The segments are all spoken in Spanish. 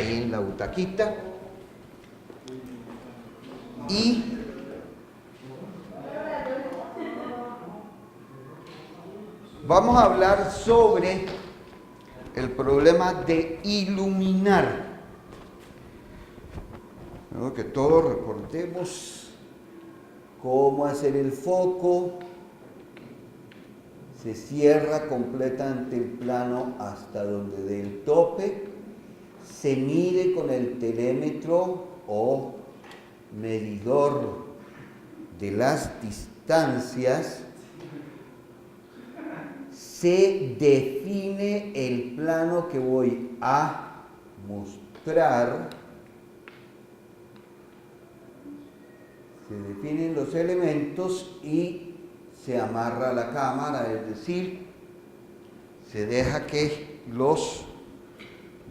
ahí en la butaquita. Y vamos a hablar sobre el problema de iluminar. Creo que todos recordemos cómo hacer el foco. Se cierra completamente el plano hasta donde dé el tope. Se mide con el telémetro o medidor de las distancias. Se define el plano que voy a mostrar. Se definen los elementos y se amarra la cámara, es decir, se deja que los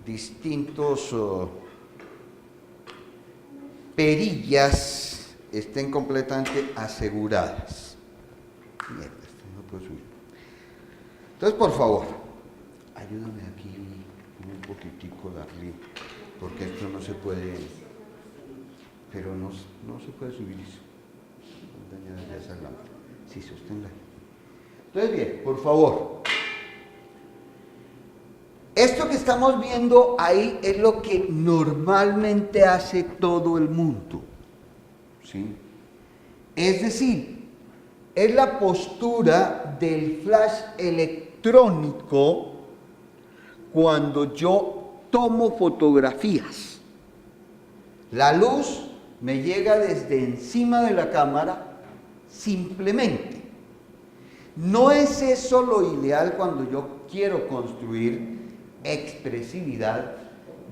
distintos perillas estén completamente aseguradas. Mierda, esto no puedo subir. Entonces, por favor, ayúdame aquí un poquitico, Darly, porque esto no se puede, pero no se puede subir eso. Dañar esa lámpara. Sí, sosténla. Entonces, bien, por favor. Esto que estamos viendo ahí es lo que normalmente hace todo el mundo. ¿Sí? Es decir, es la postura del flash electrónico cuando yo tomo fotografías. La luz me llega desde encima de la cámara simplemente. No es eso lo ideal cuando yo quiero construir expresividad,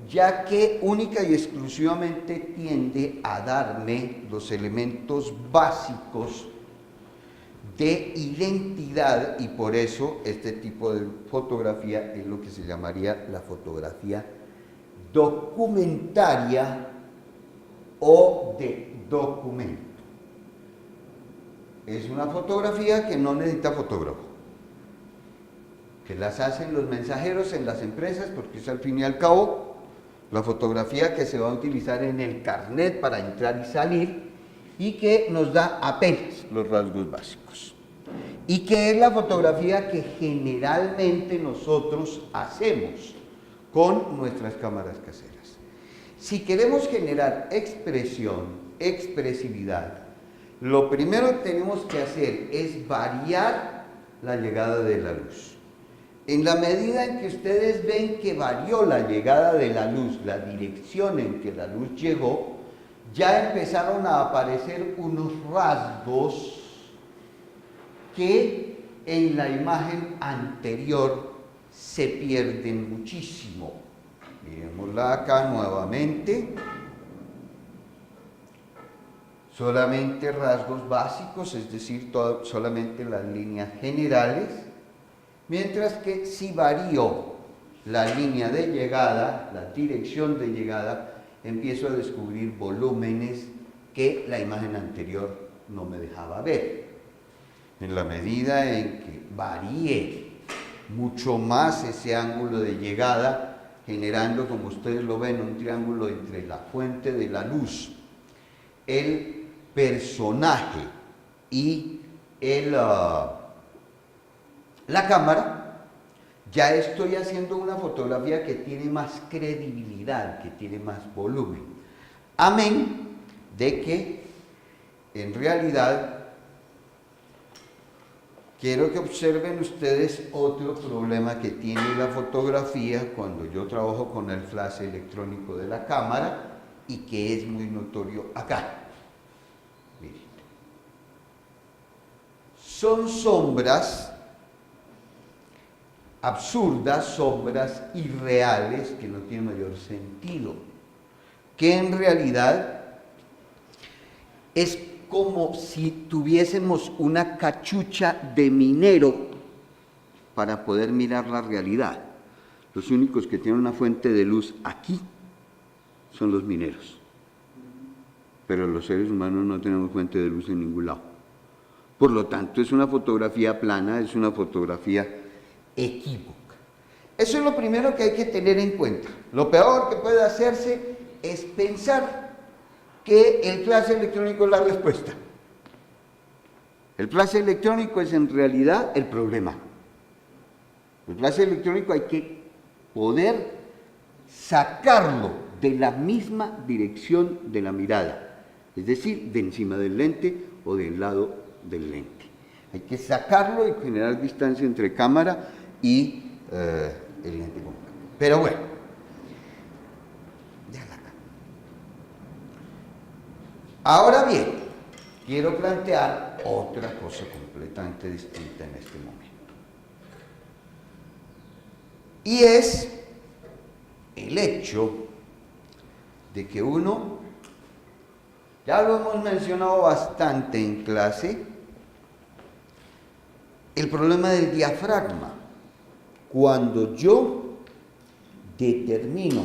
ya que única y exclusivamente tiende a darme los elementos básicos de identidad, y por eso este tipo de fotografía es lo que se llamaría la fotografía documentaria o de documento. Es una fotografía que no necesita fotógrafo, que las hacen los mensajeros en las empresas, porque es al fin y al cabo la fotografía que se va a utilizar en el carnet para entrar y salir, y que nos da apenas los rasgos básicos, y que es la fotografía que generalmente nosotros hacemos con nuestras cámaras caseras. Si queremos generar expresión, expresividad, lo primero que tenemos que hacer es variar la llegada de la luz. En la medida en que ustedes ven que varió la llegada de la luz, la dirección en que la luz llegó, ya empezaron a aparecer unos rasgos que en la imagen anterior se pierden muchísimo. Miremosla acá nuevamente. Solamente rasgos básicos, es decir, solamente las líneas generales, mientras que si varío la línea de llegada, la dirección de llegada, empiezo a descubrir volúmenes que la imagen anterior no me dejaba ver. En la medida en que varíe mucho más ese ángulo de llegada, generando, como ustedes lo ven, un triángulo entre la fuente de la luz, el personaje y la cámara, ya estoy haciendo una fotografía que tiene más credibilidad, que tiene más volumen. Amén de que en realidad quiero que observen ustedes otro problema que tiene la fotografía cuando yo trabajo con el flash electrónico de la cámara y que es muy notorio acá. Miren. Son sombras absurdas, sombras irreales que no tienen mayor sentido, que en realidad es como si tuviésemos una cachucha de minero para poder mirar la realidad. Los únicos que tienen una fuente de luz aquí son los mineros, pero los seres humanos no tenemos fuente de luz en ningún lado. Por lo tanto, es una fotografía plana, es una fotografía equívoca. Eso es lo primero que hay que tener en cuenta. Lo peor que puede hacerse es pensar que el flash electrónico es la respuesta. El flash electrónico es en realidad el problema. El flash electrónico hay que poder sacarlo de la misma dirección de la mirada, es decir, de encima del lente o del lado del lente. Hay que sacarlo y generar distancia entre cámara y el lente compacto. Pero bueno, déjala acá. Ahora bien, quiero plantear otra cosa completamente distinta en este momento. Y es el hecho de que uno, ya lo hemos mencionado bastante en clase, el problema del diafragma. Cuando yo determino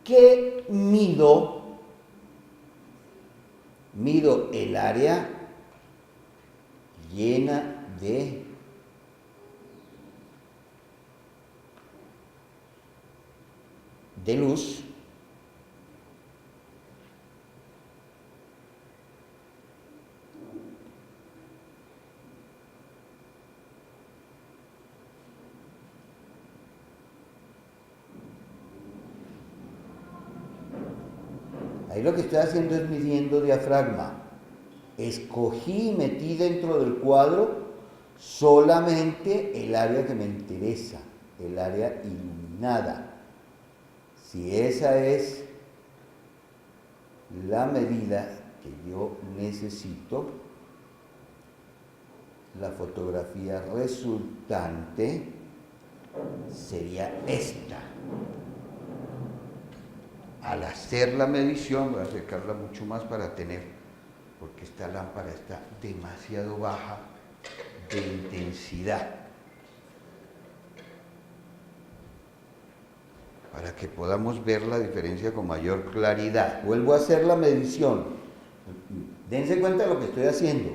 que mido el área llena de luz, ahí lo que estoy haciendo es midiendo diafragma. Escogí y metí dentro del cuadro solamente el área que me interesa, el área iluminada. Si esa es la medida que yo necesito, la fotografía resultante sería esta. Al hacer la medición, voy a acercarla mucho más para tener, porque esta lámpara está demasiado baja de intensidad, para que podamos ver la diferencia con mayor claridad. Vuelvo a hacer la medición. Dense cuenta de lo que estoy haciendo.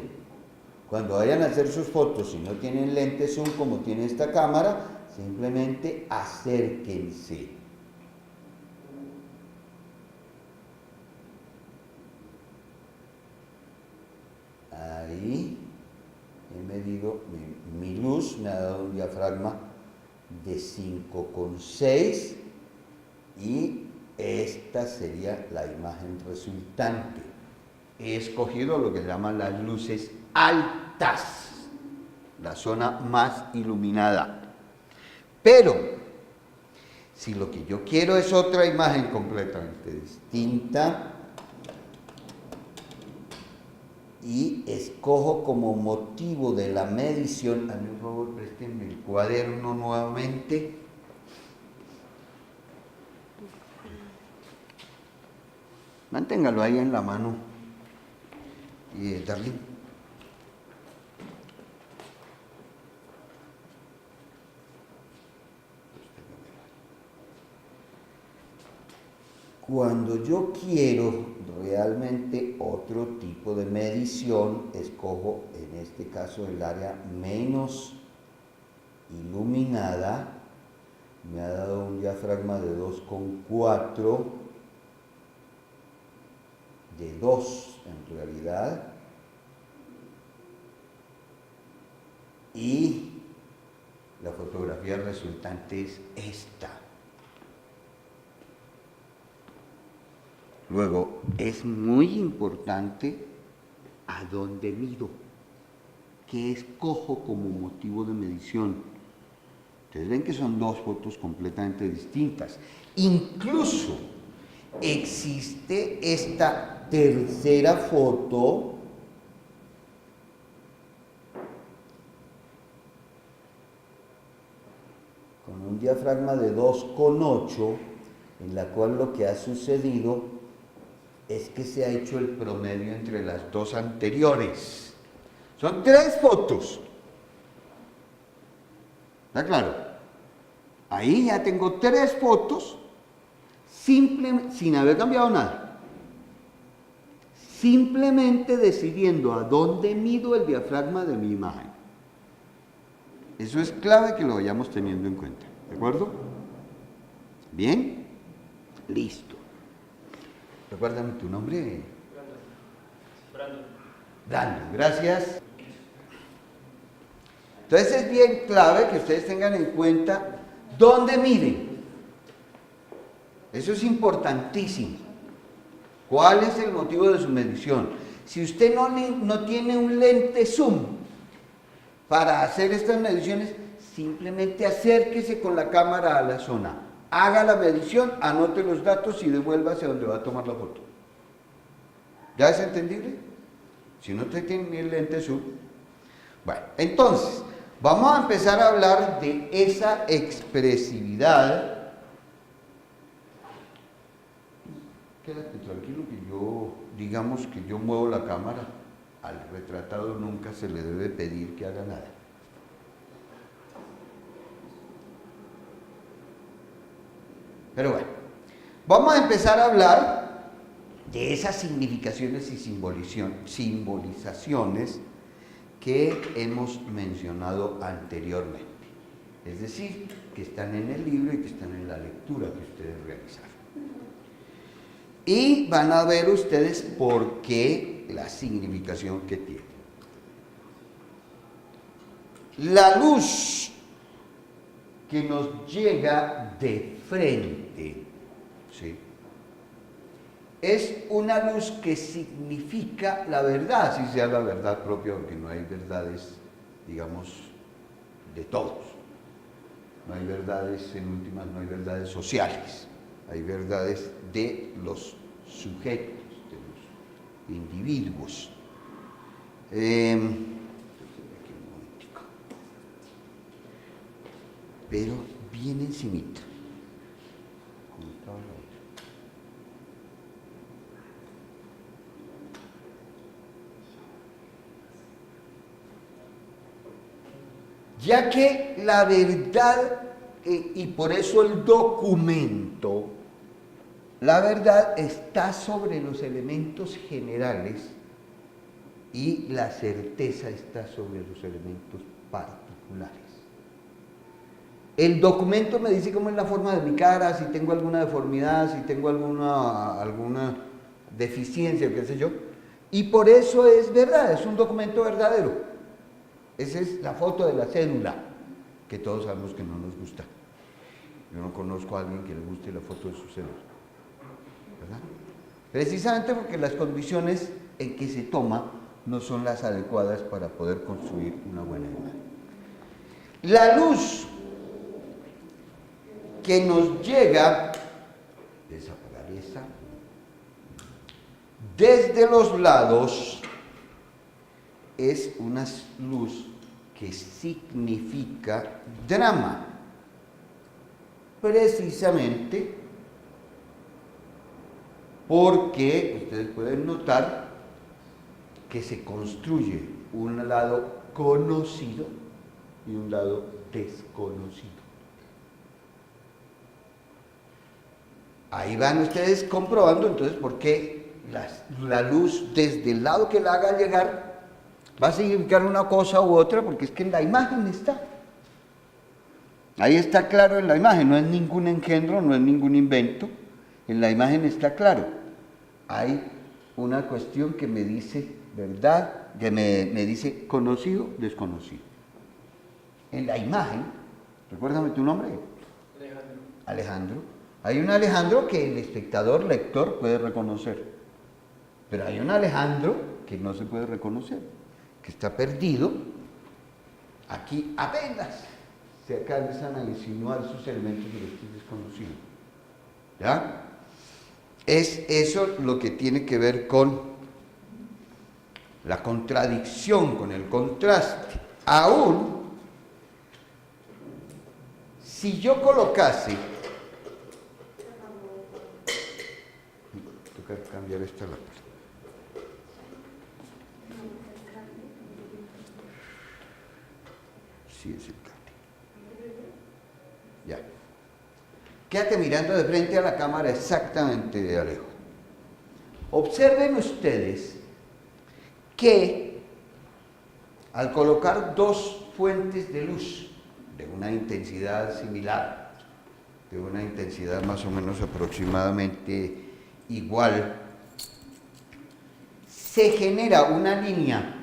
Cuando vayan a hacer sus fotos, si no tienen lente zoom como tiene esta cámara, simplemente acérquense. Ahí he medido mi luz, me ha dado un diafragma de 5,6 y esta sería la imagen resultante. He escogido lo que llaman las luces altas, la zona más iluminada. Pero, si lo que yo quiero es otra imagen completamente distinta, y escojo como motivo de la medición, a mí por favor préstenme el cuaderno nuevamente, manténgalo ahí en la mano, y Darlene, cuando yo quiero realmente otro tipo de medición, escojo en este caso el área menos iluminada. Me ha dado un diafragma de 2,4, de 2 en realidad, y la fotografía resultante es esta. Luego, es muy importante a dónde mido, qué escojo como motivo de medición. Ustedes ven que son dos fotos completamente distintas. Incluso existe esta tercera foto con un diafragma de 2,8, en la cual lo que ha sucedido es que se ha hecho el promedio entre las dos anteriores. Son 3 fotos. ¿Está claro? Ahí ya tengo 3 fotos sin haber cambiado nada. Simplemente decidiendo a dónde mido el diafragma de mi imagen. Eso es clave que lo vayamos teniendo en cuenta, ¿de acuerdo? ¿Bien? Listo. Recuérdame tu nombre. Brandon, gracias. Entonces es bien clave que ustedes tengan en cuenta dónde miden. Eso es importantísimo. ¿Cuál es el motivo de su medición? Si usted no tiene un lente zoom para hacer estas mediciones, simplemente acérquese con la cámara a la zona. Haga la medición, anote los datos y devuélvase a donde va a tomar la foto. ¿Ya es entendible? Si no te tiene ni el lente zoom. Bueno, entonces, vamos a empezar a hablar de esa expresividad. Quédate tranquilo que yo, digamos que yo muevo la cámara, al retratado nunca se le debe pedir que haga nada. Pero bueno, vamos a empezar a hablar de esas significaciones y simbolizaciones que hemos mencionado anteriormente. Es decir, que están en el libro y que están en la lectura que ustedes realizaron. Y van a ver ustedes por qué la significación que tiene. La luz que nos llega de frente, ¿sí?, es una luz que significa la verdad, si sea la verdad propia, porque no hay verdades, digamos, de todos. No hay verdades, en últimas, no hay verdades sociales. Hay verdades de los sujetos, de los individuos. Pero bien encimita. Ya que la verdad, y por eso el documento, la verdad está sobre los elementos generales y la certeza está sobre los elementos particulares. El documento me dice cómo es la forma de mi cara, si tengo alguna deformidad, si tengo alguna deficiencia, qué sé yo, y por eso es verdad, es un documento verdadero. Esa es la foto de la cédula, que todos sabemos que no nos gusta. Yo no conozco a alguien que le guste la foto de su cédula, ¿verdad? Precisamente porque las condiciones en que se toma no son las adecuadas para poder construir una buena imagen. La luz que nos llega, desapagar esa, desde los lados, es una luz que significa drama, precisamente porque ustedes pueden notar que se construye un lado conocido y un lado desconocido. Ahí van ustedes comprobando entonces por qué la luz desde el lado que la haga llegar va a significar una cosa u otra, porque es que en la imagen está. Ahí está claro en la imagen, no es ningún engendro, no es ningún invento, en la imagen está claro. Hay una cuestión que me dice verdad, que me dice conocido, desconocido. En la imagen, recuérdame tu nombre. Alejandro. Hay un Alejandro que el espectador, lector, puede reconocer, pero hay un Alejandro que no se puede reconocer, que está perdido. Aquí apenas se alcanzan a insinuar sus elementos de los que es desconocido. ¿Ya? Es eso lo que tiene que ver con la contradicción, con el contraste. Aún si yo colocase, toca cambiar esta lámpara. Sí, es el cable. Ya. Quédate mirando de frente a la cámara exactamente de Alejo. Observen ustedes que Al colocar dos fuentes de luz de una intensidad similar, de una intensidad más o menos aproximadamente igual, se genera una línea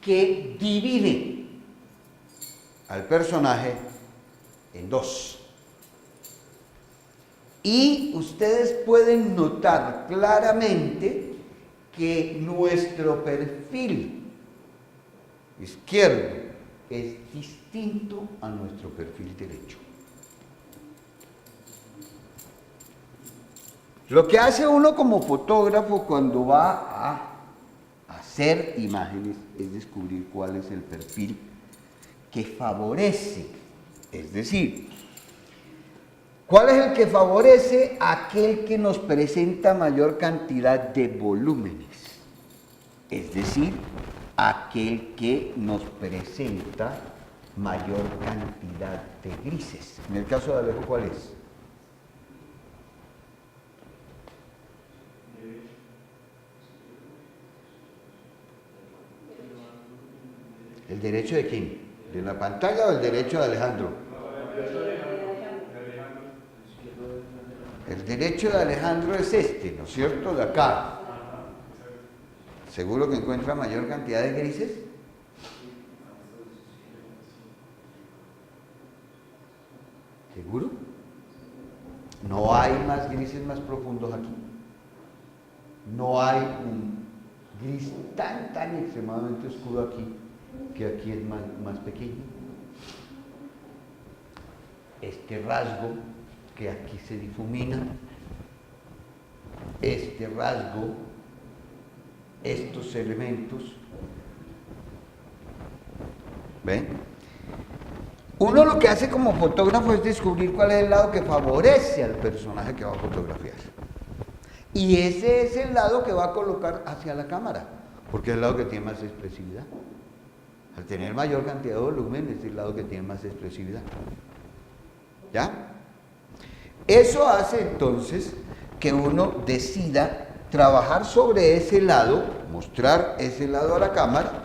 que divide al personaje en dos. Y ustedes pueden notar claramente que nuestro perfil izquierdo es distinto a nuestro perfil derecho. Lo que hace uno como fotógrafo cuando va a hacer imágenes es descubrir cuál es el perfil que favorece, es decir, ¿cuál es el que favorece? Aquel que nos presenta mayor cantidad de volúmenes, es decir, aquel que nos presenta mayor cantidad de grises. En el caso de Alejo, ¿cuál es? ¿El derecho de quién? ¿De la pantalla o el derecho de Alejandro? El derecho de Alejandro es este, ¿no es cierto? De acá. ¿Seguro que encuentra mayor cantidad de grises? ¿Seguro? No hay más grises más profundos aquí. No hay un gris tan extremadamente oscuro aquí, que aquí es más pequeño. Este rasgo que aquí se difumina, este rasgo, estos elementos, ¿ven? Uno lo que hace como fotógrafo es descubrir cuál es el lado que favorece al personaje que va a fotografiar. Y ese es el lado que va a colocar hacia la cámara, porque es el lado que tiene más expresividad. Al tener mayor cantidad de volumen, es el lado que tiene más expresividad. ¿Ya? Eso hace entonces que uno decida trabajar sobre ese lado, mostrar ese lado a la cámara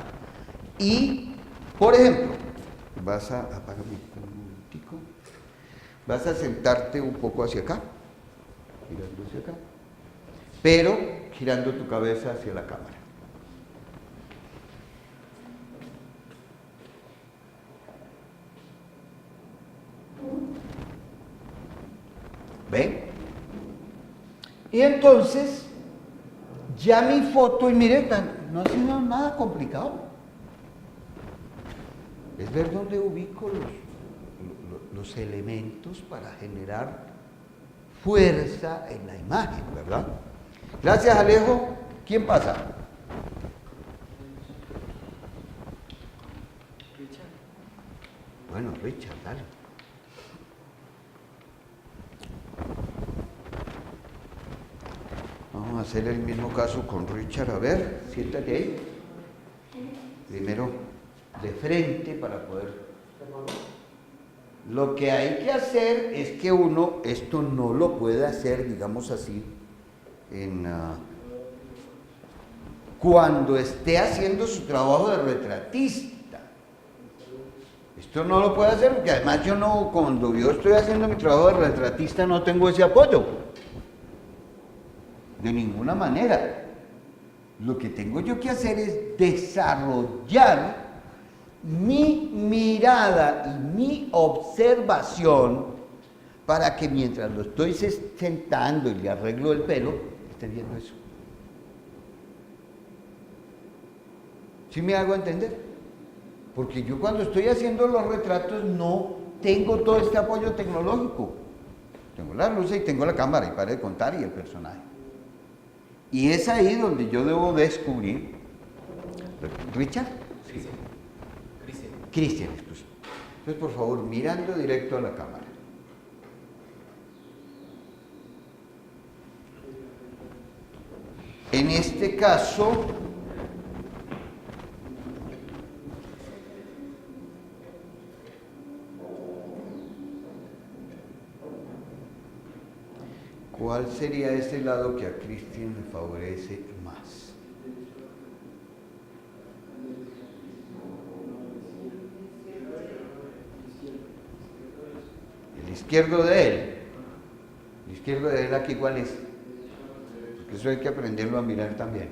y, por ejemplo, vas a sentarte un poco hacia acá, girando hacia acá, pero girando tu cabeza hacia la cámara. ¿Ven? Y entonces, ya mi foto, y miren, no ha sido nada complicado. Es ver dónde ubico los elementos para generar fuerza en la imagen, ¿verdad? Gracias, Alejo. ¿Quién pasa? Richard. Bueno, Richard, dale. Vamos a hacer el mismo caso con Richard. A ver, siéntate ahí. Primero de frente para poder... Lo que hay que hacer es que uno, esto no lo puede hacer, digamos así, cuando esté haciendo su trabajo de retratista. Esto no lo puede hacer porque además yo no, cuando yo estoy haciendo mi trabajo de retratista no tengo ese apoyo. De ninguna manera. Lo que tengo yo que hacer es desarrollar mi mirada y mi observación para que mientras lo estoy sentando y le arreglo el pelo, esté viendo eso. ¿Sí me hago entender? Porque yo cuando estoy haciendo los retratos no tengo todo este apoyo tecnológico. Tengo la luz y tengo la cámara y para de contar y el personaje. Y es ahí donde yo debo descubrir. ¿Richard? Sí. Cristian, exclusivo. Entonces, por favor, mirando directo a la cámara. En este caso, ¿cuál sería ese lado que a Cristian le favorece más? izquierdo de él. El izquierdo de él aquí, ¿cuál es? Porque eso hay que aprenderlo a mirar también.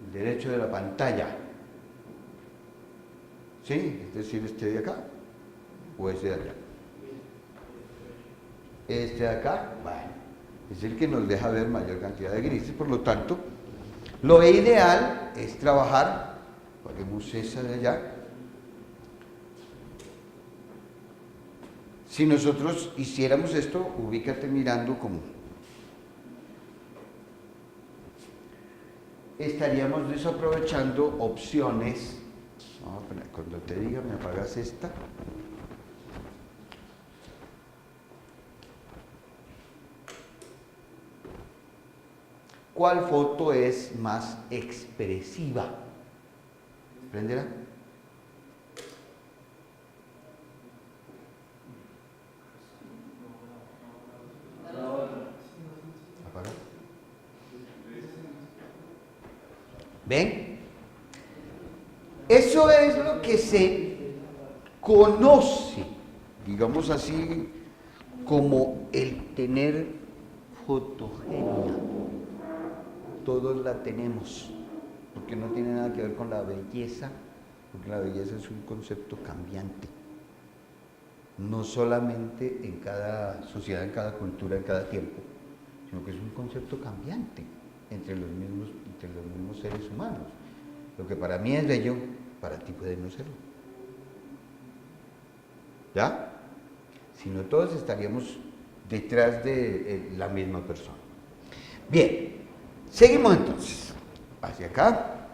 El derecho de la pantalla. ¿Sí? Es decir, este de acá o este de allá. Este de acá, bueno, es el que nos deja ver mayor cantidad de grises, por lo tanto, lo ideal es trabajar, ponemos esa de allá. Si nosotros hiciéramos esto, ubícate mirando como estaríamos desaprovechando opciones. Vamos a poner, cuando te diga me apagas esta. ¿Cuál foto es más expresiva? ¿Prenderá? ¿Apaga? ¿Ven? Eso es lo que se conoce, digamos así, como el tener fotogenia. Todos la tenemos, porque no tiene nada que ver con la belleza, porque la belleza es un concepto cambiante. No solamente en cada sociedad, en cada cultura, en cada tiempo, sino que es un concepto cambiante entre los mismos seres humanos. Lo que para mí es bello, para ti puede no serlo. ¿Ya? Si no, todos estaríamos detrás de la misma persona. Bien, seguimos entonces. Hacia acá.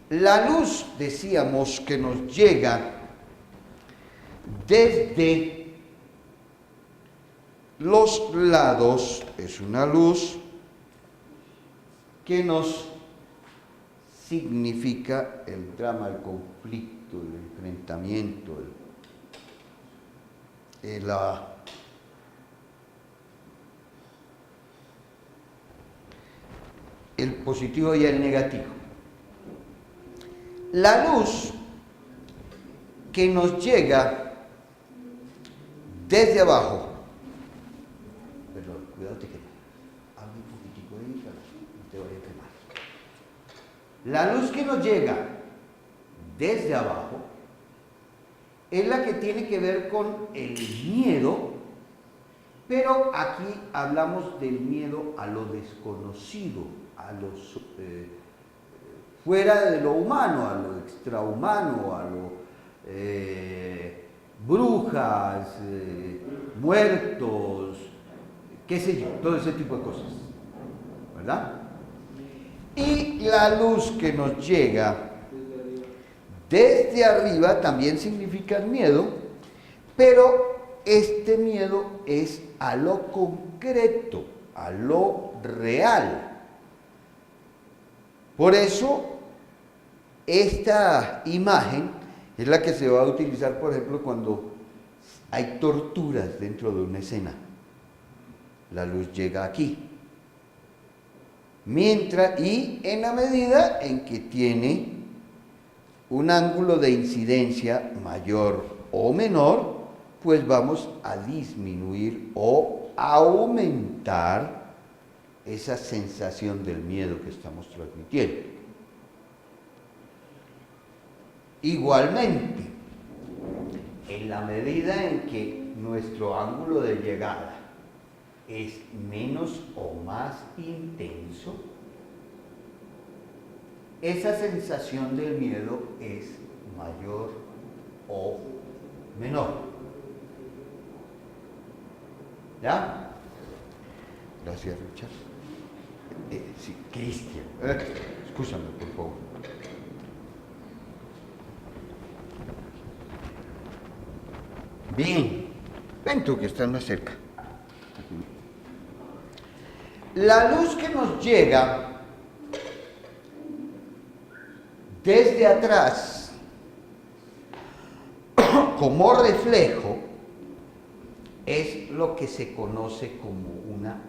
La luz, decíamos, que nos llega desde los lados, es una luz que nos significa el drama, el conflicto, el enfrentamiento, el positivo y el negativo. La luz que nos llega desde abajo, pero cuidado te quema, habla un poquitico ahí para que no te vaya a quemar. La luz que nos llega desde abajo es la que tiene que ver con el miedo, pero aquí hablamos del miedo a lo desconocido, a lo fuera de lo humano, a lo extrahumano, a lo brujas, muertos, qué sé yo, todo ese tipo de cosas, ¿verdad? Y la luz que nos llega desde arriba también significa miedo, pero este miedo es a lo concreto, a lo real. Por eso, esta imagen es la que se va a utilizar, por ejemplo, cuando hay torturas dentro de una escena. La luz llega aquí. Y en la medida en que tiene un ángulo de incidencia mayor o menor, pues vamos a disminuir o aumentar esa sensación del miedo que estamos transmitiendo. Igualmente, en la medida en que nuestro ángulo de llegada es menos o más intenso, esa sensación del miedo es mayor o menor. ¿Ya? Gracias, Richard. Sí, Cristian. Escúchame, por favor. Bien. Ven tú que estás más cerca. La luz que nos llega desde atrás como reflejo es lo que se conoce como una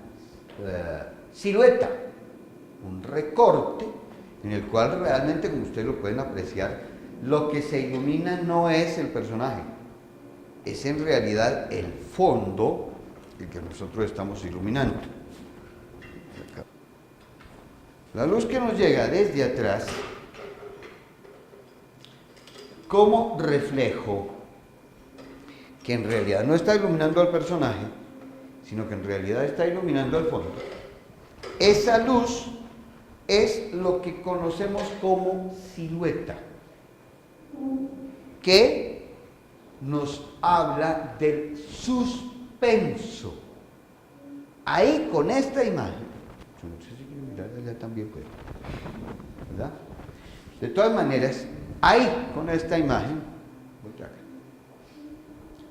silueta, un recorte en el cual realmente, como ustedes lo pueden apreciar, lo que se ilumina no es el personaje, es en realidad el fondo el que nosotros estamos iluminando. La luz que nos llega desde atrás, como reflejo, que en realidad no está iluminando al personaje, sino que en realidad está iluminando al fondo. Esa luz es lo que conocemos como silueta, que nos habla del suspenso. Ahí con esta imagen, yo no sé si quiero mirar allá también puede, ¿verdad? De todas maneras, ahí con esta imagen,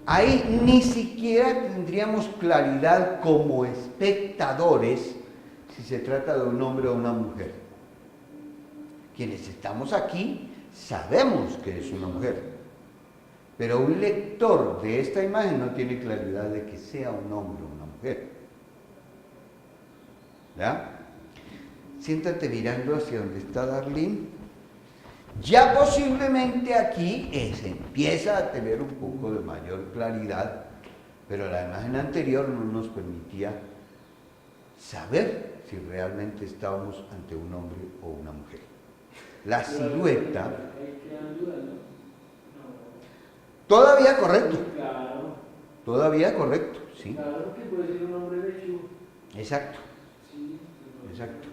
ahí ni siquiera tendríamos claridad como espectadores si se trata de un hombre o una mujer. Quienes estamos aquí sabemos que es una mujer, pero un lector de esta imagen no tiene claridad de que sea un hombre o una mujer. ¿Ya? Siéntate mirando hacia donde está Darlene. Ya posiblemente aquí se empieza a tener un poco de mayor claridad, pero la imagen anterior no nos permitía saber si realmente estábamos ante un hombre o una mujer. La silueta... Todavía correcto. Todavía correcto, sí. Claro que puede ser un hombre vestido. Exacto. Exacto.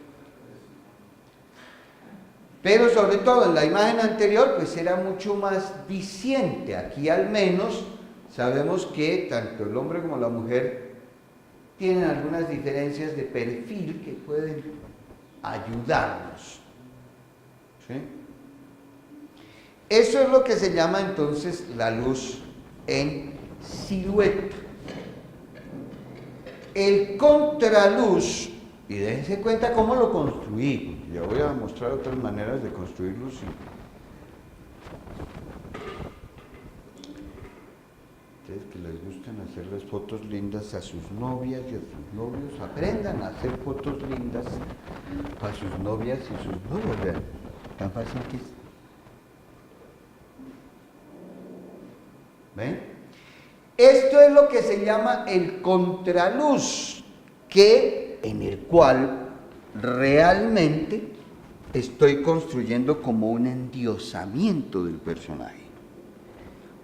Pero sobre todo en la imagen anterior pues era mucho más diciente. Aquí al menos sabemos que tanto el hombre como la mujer tienen algunas diferencias de perfil que pueden ayudarnos. ¿Sí? Eso es lo que se llama entonces la luz en silueta. El contraluz, y déjense cuenta cómo lo construí, ya voy a mostrar otras maneras de construirlo. Sí. Ustedes que les gustan hacerles fotos lindas a sus novias y a sus novios, aprendan a hacer fotos lindas a sus novias y sus novios, vean, tan fácil que es. ¿Ven? Esto es lo que se llama el contraluz, en el cual realmente estoy construyendo como un endiosamiento del personaje,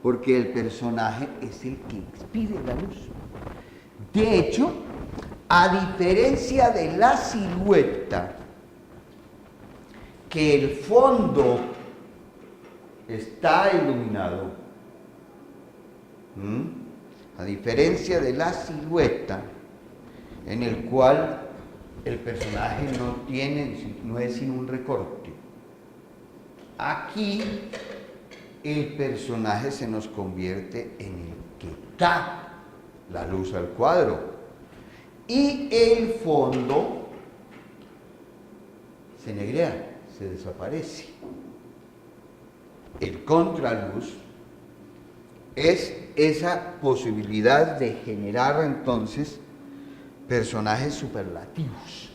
porque el personaje es el que expide la luz. De hecho, a diferencia de la silueta, que el fondo está iluminado, a diferencia de la silueta, en el cual el personaje no es sino un recorte. Aquí el personaje se nos convierte en el que da la luz al cuadro y el fondo se negrea, se desaparece. El contraluz es esa posibilidad de generar entonces personajes superlativos.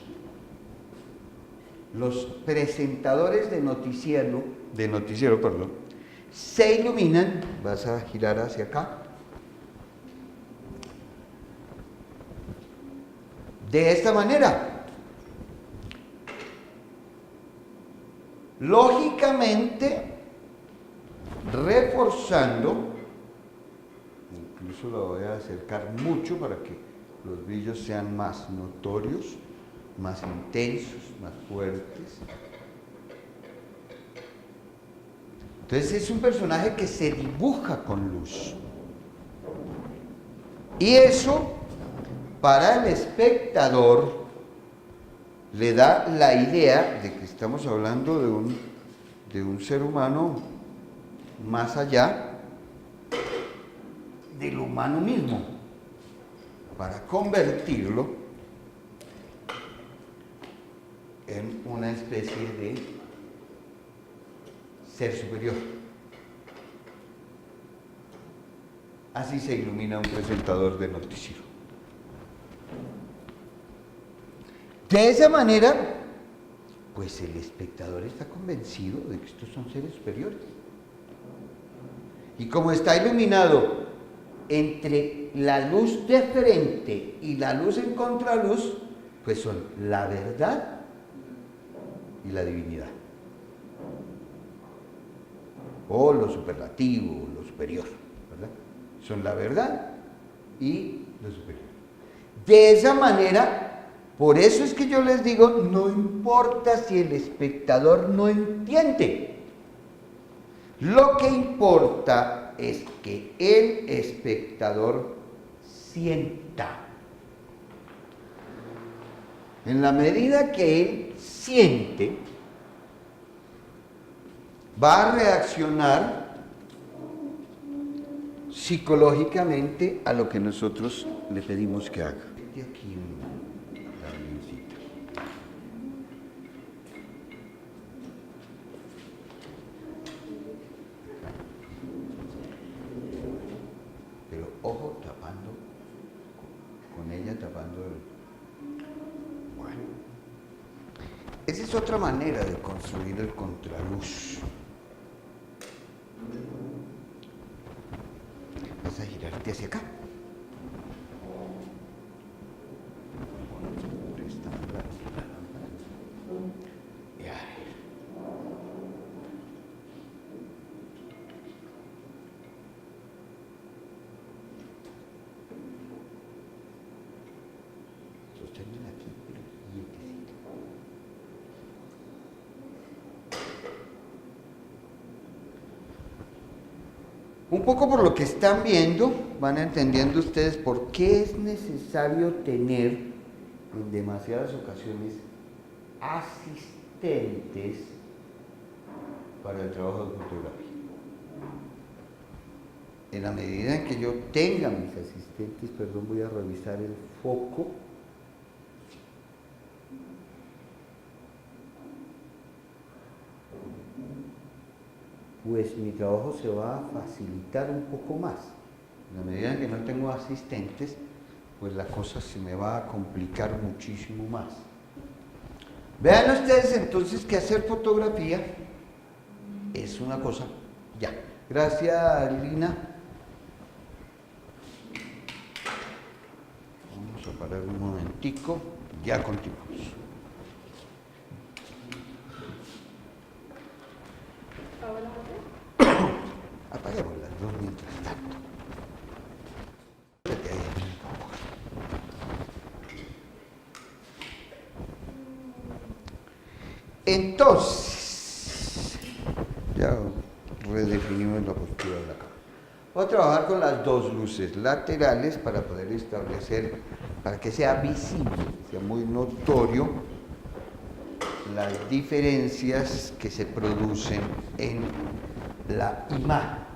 Los presentadores de noticiero, se iluminan, vas a girar hacia acá, de esta manera. Lógicamente, reforzando, incluso lo voy a acercar mucho para que los brillos sean más notorios, más intensos, más fuertes. Entonces es un personaje que se dibuja con luz. Y eso, para el espectador, le da la idea de que estamos hablando de un ser humano más allá del humano mismo, para convertirlo en una especie de ser superior. Así se ilumina un presentador de noticiero. De esa manera, pues el espectador está convencido de que estos son seres superiores. Y como está iluminado entre la luz de frente y la luz en contraluz, pues son la verdad y la divinidad. O lo superlativo, lo superior, ¿verdad? Son la verdad y lo superior. De esa manera, por eso es que yo les digo, no importa si el espectador no entiende. Lo que importa es que el espectador sienta. En la medida que él siente, va a reaccionar psicológicamente a lo que nosotros le pedimos que haga. De aquí la avioncita. Pero ojo tapando, con ella tapando el... Bueno. Esa es otra manera de construir el contraluz. Vas a girarte hacia acá. Sostengan aquí, pero quietecito. Un poco por lo que están viendo, van entendiendo ustedes por qué es necesario tener en demasiadas ocasiones asistentes para el trabajo de fotografía. En la medida en que yo tenga mis asistentes, perdón, voy a revisar el foco. Pues mi trabajo se va a facilitar un poco más. En la medida en que no tengo asistentes, pues la cosa se me va a complicar muchísimo más. Vean ustedes entonces que hacer fotografía es una cosa, ya. Gracias, Lina. Vamos a parar un momentico, ya continuamos. Apaguemos las dos mientras tanto. Entonces, ya redefinimos la postura de la cámara. Voy a trabajar con las dos luces laterales para poder establecer, para que sea visible, sea muy notorio las diferencias que se producen en la imagen.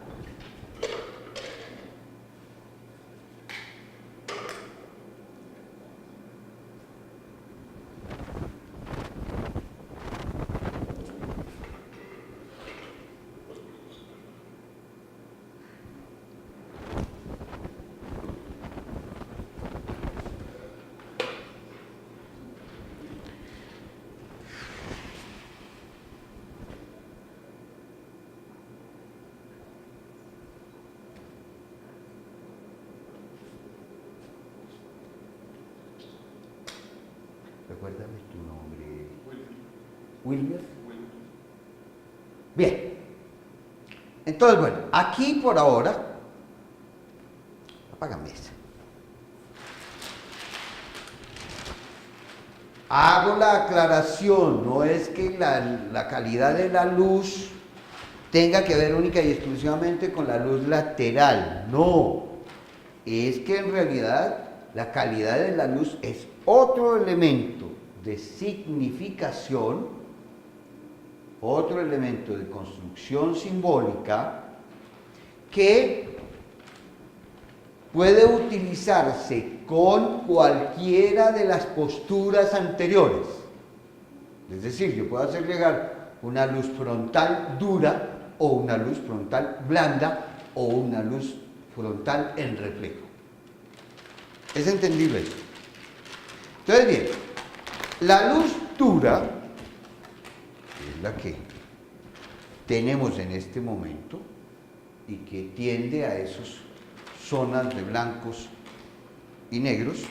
Recuérdame tu nombre. Wilmer. Bien. Entonces, bueno, aquí por ahora, apágame esa. Hago la aclaración, no es que la calidad de la luz tenga que ver única y exclusivamente con la luz lateral, no. Es que en realidad la calidad de la luz es otro elemento de significación, otro elemento de construcción simbólica que puede utilizarse con cualquiera de las posturas anteriores. Es decir, yo puedo hacer llegar una luz frontal dura o una luz frontal blanda o una luz frontal en reflejo. ¿Es entendible eso? Entonces, bien, la luz dura es la que tenemos en este momento y que tiende a esos zonas de blancos y negros.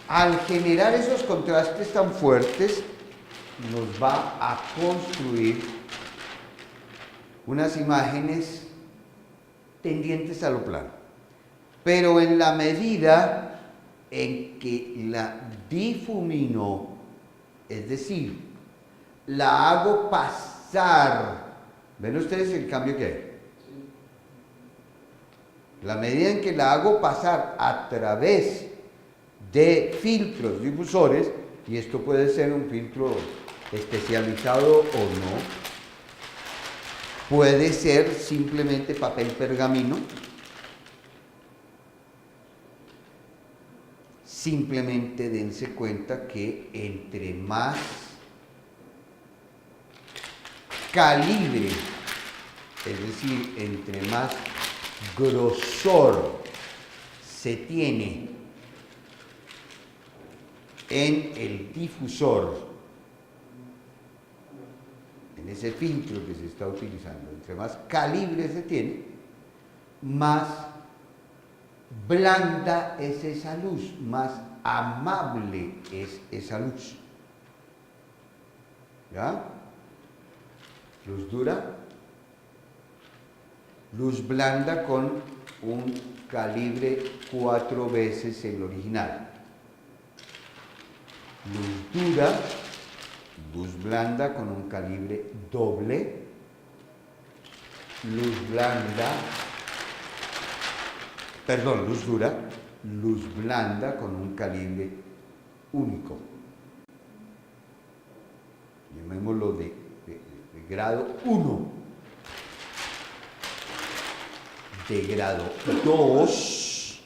Al generar esos contrastes tan fuertes, nos va a construir unas imágenes tendientes a lo plano. Pero en la medida en que la difumino, es decir, la hago pasar, ¿ven ustedes el cambio que hay? La medida en que la hago pasar a través de filtros difusores, y esto puede ser un filtro especializado o no, puede ser simplemente papel pergamino, simplemente dense cuenta que entre más calibre, es decir, entre más grosor se tiene en el difusor, en ese filtro que se está utilizando, entre más calibre se tiene, más blanda es esa luz, más amable es esa luz. ¿Ya? Luz dura, luz blanda con un calibre 4 veces el original. Luz dura, luz blanda con un calibre doble, luz dura, luz blanda con un calibre único. Llamémoslo de grado 1, de grado 2,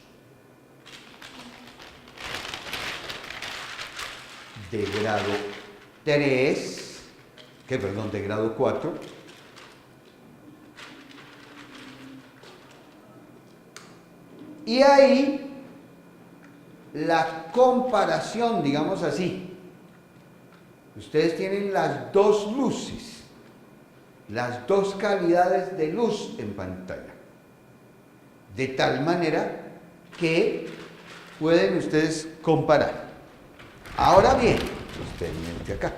de grado 3, de grado 4, y ahí la comparación, digamos así, ustedes tienen las dos luces, las dos calidades de luz en pantalla, de tal manera que pueden ustedes comparar. Ahora bien, ustedes acá.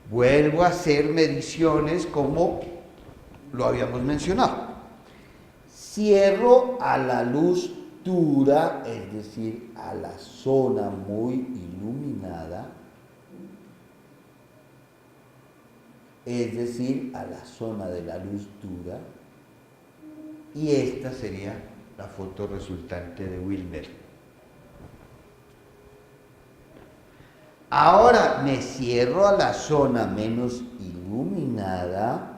Vuelvo a hacer mediciones como lo habíamos mencionado. Cierro a la luz dura, es decir, a la zona muy iluminada, es decir, a la zona de la luz dura, y esta sería la foto resultante de Wilmer. Ahora me cierro a la zona menos iluminada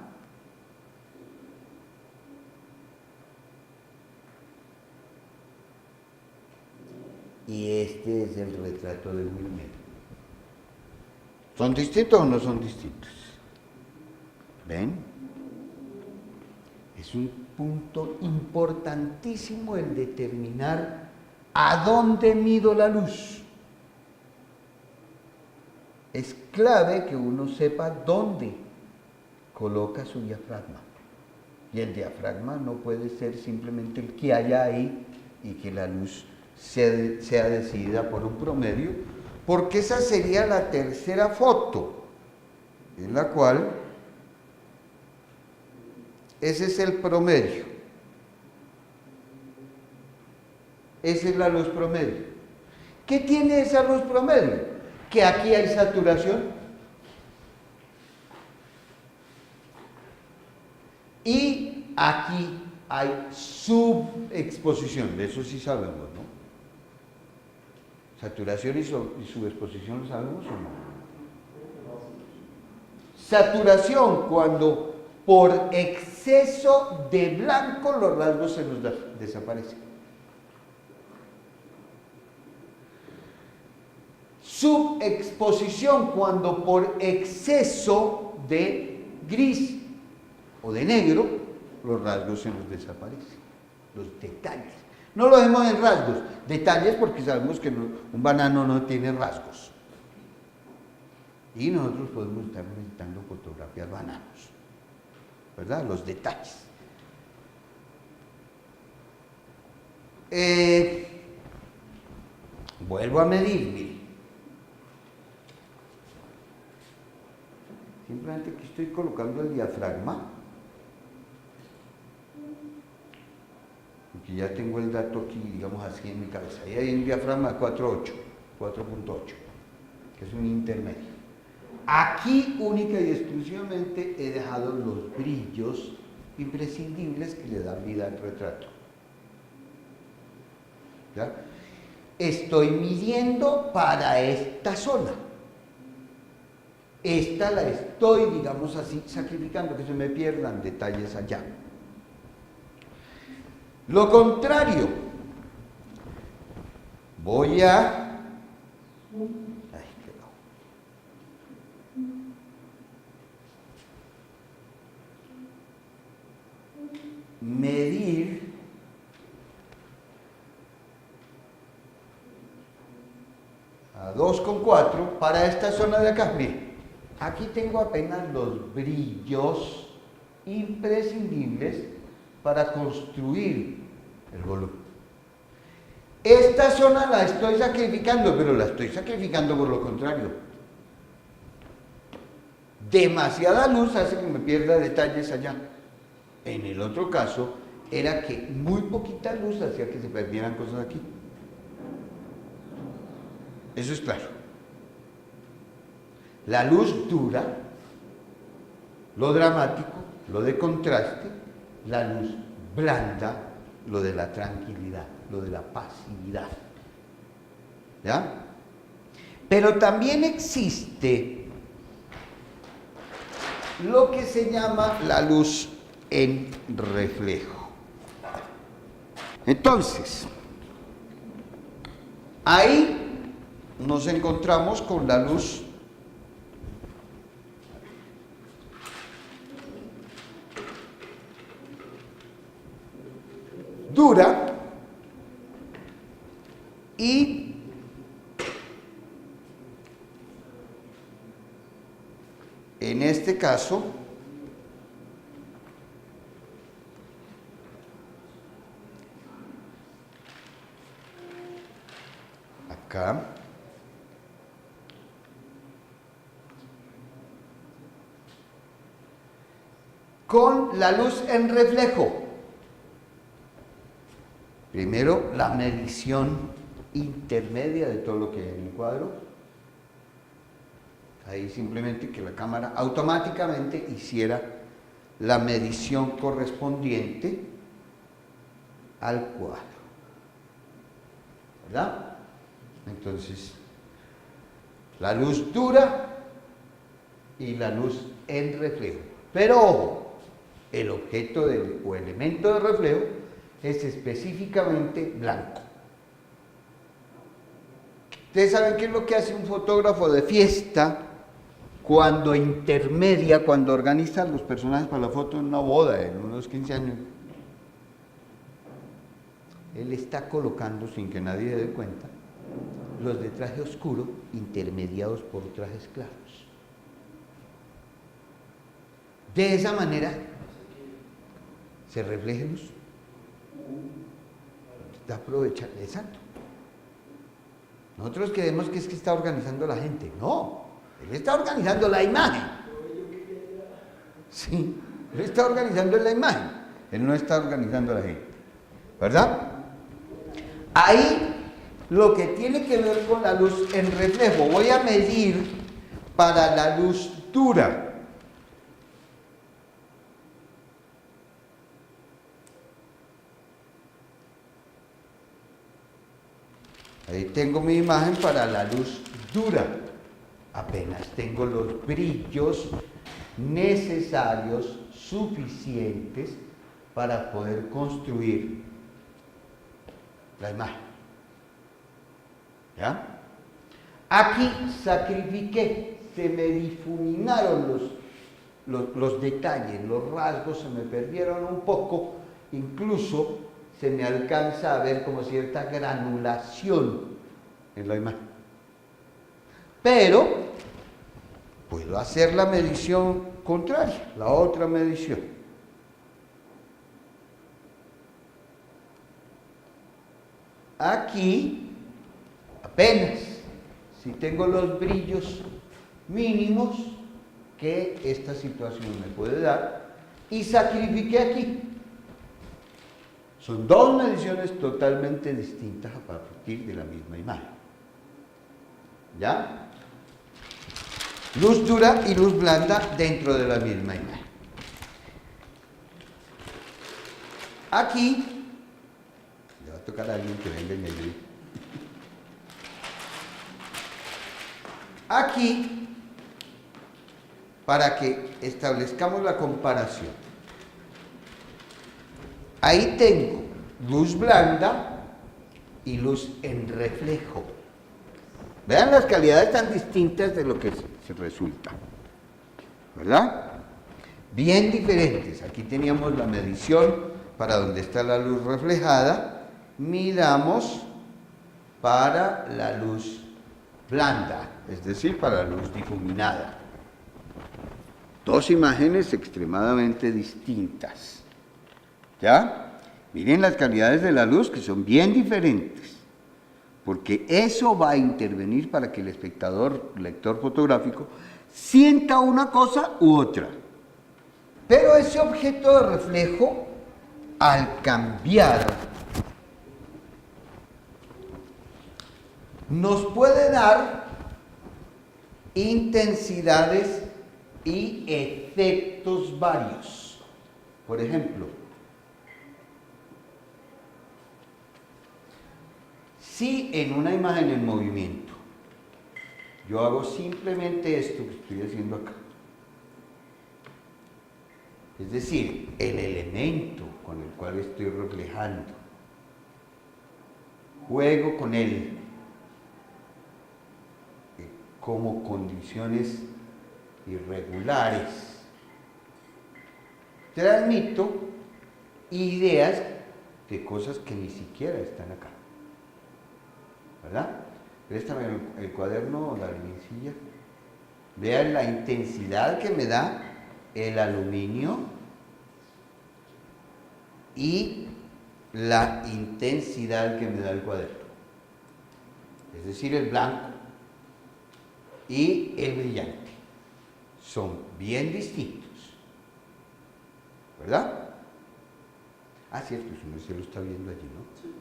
y este es el retrato de Wilmer. ¿Son distintos o no son distintos? ¿Ven? Es un punto importantísimo el determinar a dónde mido la luz. Es clave que uno sepa dónde coloca su diafragma. Y el diafragma no puede ser simplemente el que haya ahí y que la luz sea decidida por un promedio, porque esa sería la tercera foto, en la cual ese es el promedio. Esa es la luz promedio. ¿Qué tiene esa luz promedio? Que aquí hay saturación y aquí hay subexposición, de eso sí sabemos, ¿no? Saturación y subexposición, ¿lo sabemos o no? Saturación, cuando por exceso de blanco los rasgos se nos desaparecen. Subexposición, cuando por exceso de gris o de negro los rasgos se nos desaparecen, los detalles. No lo vemos en rasgos, detalles, porque sabemos que un banano no tiene rasgos. Y nosotros podemos estar necesitando fotografiar bananos, ¿verdad? Los detalles. Vuelvo a medir, mire. Simplemente aquí estoy colocando el diafragma, porque ya tengo el dato aquí, digamos así, en mi cabeza. Ahí hay un diafragma de 4.8, que es un intermedio. Aquí única y exclusivamente he dejado los brillos imprescindibles que le dan vida al retrato. ¿Ya? Estoy midiendo para esta zona. Esta la estoy, digamos así, sacrificando, que se me pierdan detalles allá. Lo contrario, voy a... medir a 2,4 para esta zona de acá. Miren, aquí tengo apenas los brillos imprescindibles para construir el volumen. Esta zona la estoy sacrificando, pero la estoy sacrificando por lo contrario. Demasiada luz hace que me pierda detalles allá. En el otro caso, era que muy poquita luz hacía que se perdieran cosas aquí. Eso es claro. La luz dura, lo dramático, lo de contraste, la luz blanda, lo de la tranquilidad, lo de la pasividad. ¿Ya? Pero también existe lo que se llama la luz en reflejo. Entonces, ahí nos encontramos con la luz dura y en este caso acá con la luz en reflejo. Primero, la medición intermedia de todo lo que hay en el cuadro. Ahí simplemente que la cámara automáticamente hiciera la medición correspondiente al cuadro. ¿Verdad? Entonces, la luz dura y la luz en reflejo. Pero ojo, el objeto o elemento de reflejo es específicamente blanco. Ustedes saben qué es lo que hace un fotógrafo de fiesta cuando intermedia, cuando organiza los personajes para la foto en una boda, en unos 15 años. Él está colocando, sin que nadie se dé cuenta, los de traje oscuro intermediados por trajes claros. De esa manera se refleja luz. Está aprovechando, exacto. Nosotros creemos que es que está organizando la gente. No, él está organizando la imagen. Sí, él está organizando la imagen. Él no está organizando la gente. ¿Verdad? Ahí lo que tiene que ver con la luz en reflejo. Voy a medir para la luz dura. Ahí tengo mi imagen para la luz dura. Apenas tengo los brillos necesarios, suficientes para poder construir la imagen. ¿Ya? Aquí sacrifiqué, se me difuminaron los detalles, los rasgos se me perdieron un poco, incluso se me alcanza a ver como cierta granulación en la imagen. Pero puedo hacer la medición contraria, la otra medición. Aquí, apenas, si tengo los brillos mínimos que esta situación me puede dar, y sacrifiqué aquí. Son dos mediciones totalmente distintas a partir de la misma imagen. ¿Ya? Luz dura y luz blanda dentro de la misma imagen. Aquí, le va a tocar a alguien que venga y me ayude. Aquí, para que establezcamos la comparación, ahí tengo luz blanda y luz en reflejo. Vean las calidades tan distintas de lo que se resulta, ¿verdad? Bien diferentes. Aquí teníamos la medición para donde está la luz reflejada, midamos para la luz blanda, es decir, para la luz difuminada. Dos imágenes extremadamente distintas. ¿Ya? Miren las calidades de la luz que son bien diferentes, porque eso va a intervenir para que el espectador, lector fotográfico, sienta una cosa u otra. Pero ese objeto de reflejo, al cambiar, nos puede dar intensidades y efectos varios. Por ejemplo, si en una imagen en movimiento yo hago simplemente esto que estoy haciendo acá, es decir, el elemento con el cual estoy reflejando, juego con él como condiciones irregulares, transmito ideas de cosas que ni siquiera están acá, ¿verdad? Préstame el cuaderno o la lincilla. Vean la intensidad que me da el aluminio y la intensidad que me da el cuaderno, es decir, el blanco y el brillante. Son bien distintos, ¿verdad? Ah, cierto, si no se lo está viendo allí, ¿no? Sí.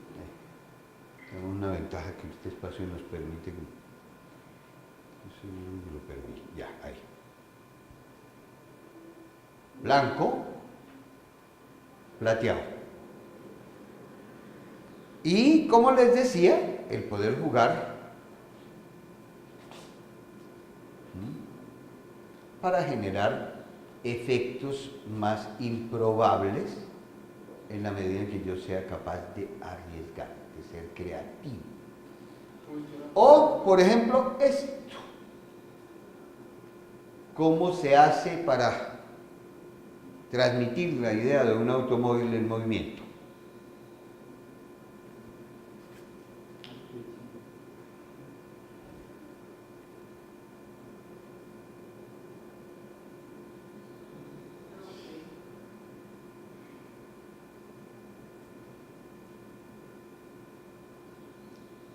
Tenemos una ventaja que este espacio nos permite. No sé dónde lo permite. Ya, ahí. Blanco, plateado. Y, como les decía, el poder jugar para generar efectos más improbables en la medida en que yo sea capaz de arriesgar, de ser creativo. O, por ejemplo, esto. ¿Cómo se hace para transmitir la idea de un automóvil en movimiento?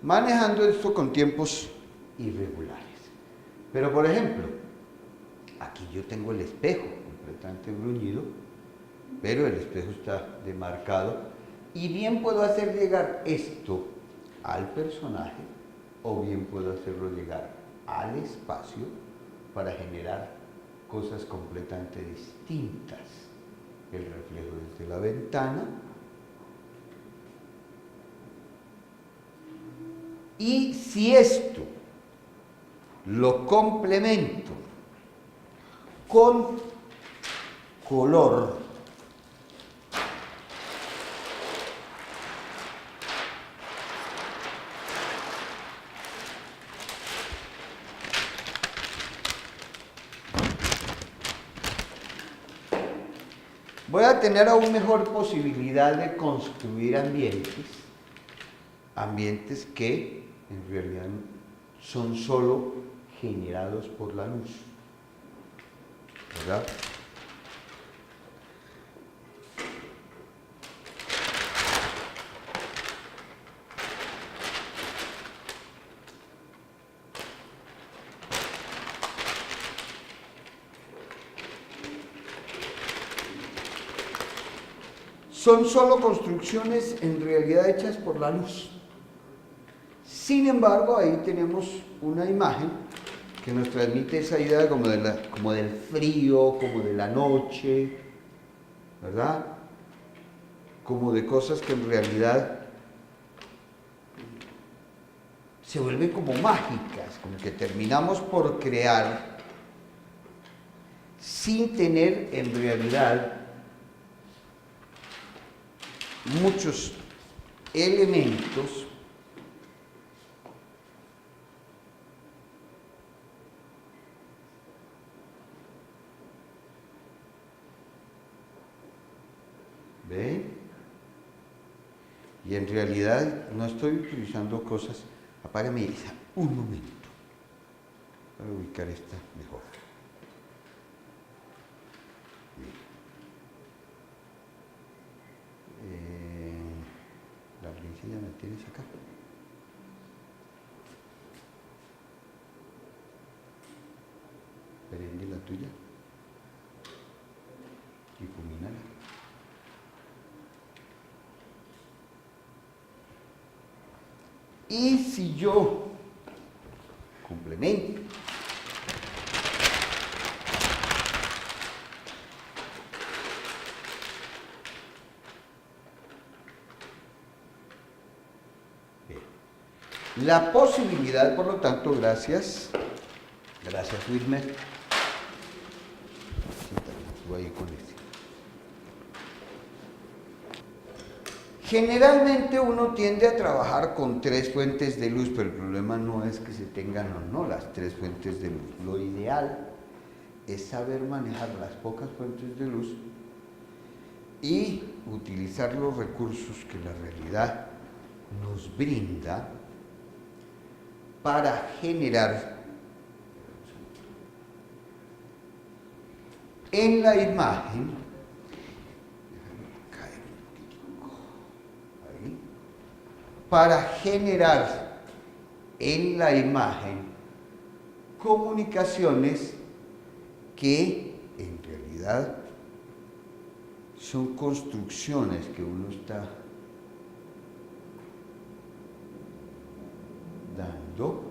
Manejando esto con tiempos irregulares. Pero, por ejemplo, aquí yo tengo el espejo completamente bruñido, pero el espejo está demarcado, y bien puedo hacer llegar esto al personaje, o bien puedo hacerlo llegar al espacio para generar cosas completamente distintas. El reflejo desde la ventana, y si esto lo complemento con color, voy a tener aún mejor posibilidad de construir ambientes que en realidad son solo generados por la luz. ¿verdad? Son solo construcciones en realidad hechas por la luz. Sin embargo, ahí tenemos una imagen que nos transmite esa idea como del frío, como de la noche, ¿verdad? Como de cosas que en realidad se vuelven como mágicas, como que terminamos por crear sin tener en realidad muchos elementos ¿ven? Y en realidad no estoy utilizando cosas. Apágame esa un momento para ubicar esta mejor. La princesa me tienes acá. Prende la tuya. Difumínala. Y si yo complemento la posibilidad, por lo tanto, gracias Wilmer, voy a ir con este. Generalmente uno tiende a trabajar con 3 fuentes de luz, pero el problema no es que se tengan o no las 3 fuentes de luz. Lo ideal es saber manejar las pocas fuentes de luz y utilizar los recursos que la realidad nos brinda para generar en la imagen, para generar en la imagen comunicaciones que en realidad son construcciones que uno está dando